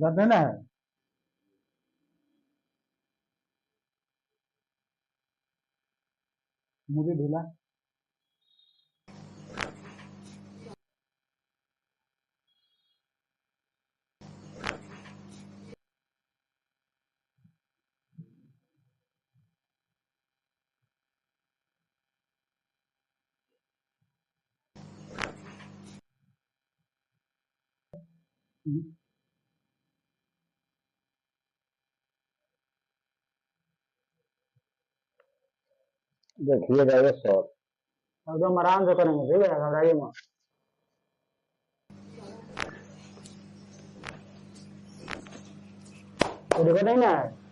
दर्द है ना है। मुझे ढीला। देखिएगा ये शॉट। एकदम आराम से करेंगे, ठीक है, घबराइए मत। तो दिक्कत नहीं ना है।